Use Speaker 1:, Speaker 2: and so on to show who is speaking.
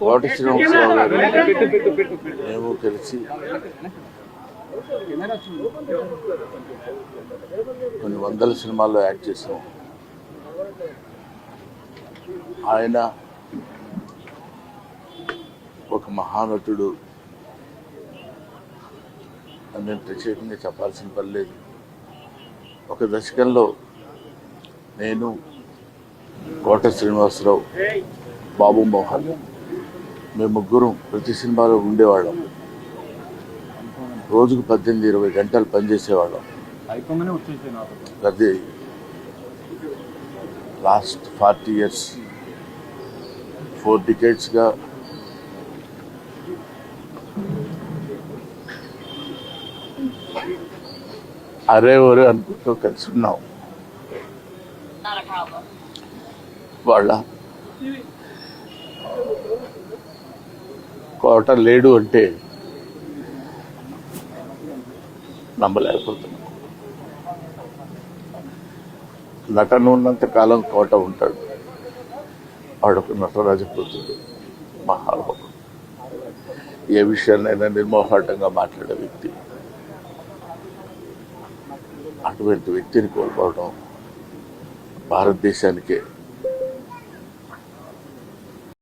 Speaker 1: కోట శ్రీనివాసరావు గారు మేము కలిసి కొన్ని వందల సినిమాల్లో యాక్ట్ చేసాం. ఆయన ఒక మహానటుడు అని నేను ప్రత్యేకంగా చెప్పాల్సిన పని లేదు. ఒక దశకంలో నేను, కోట శ్రీనివాసరావు, బాబు మోహన్ మేము ముగ్గురం ప్రతి సినిమాలో ఉండేవాళ్ళం. రోజుకు 18-20 గంటలు పనిచేసేవాళ్ళం. అది లాస్ట్ 40 years 4 decades-గా అరే ఒరే అనుకుంటూ కలిసి ఉన్నాం. వాళ్ళ కోట లేడు అంటే నమ్మలేకపోతున్నాం. నటన ఉన్నంత కాలం కోట ఉంటాడు. వాడొక నటరాజపుత్రుడు, మహానుభావుడు, ఏ విషయాన్నైనా నిర్మోహాటంగా మాట్లాడే వ్యక్తి. అటువంటి వ్యక్తిని కోల్పోవడం భారతదేశానికే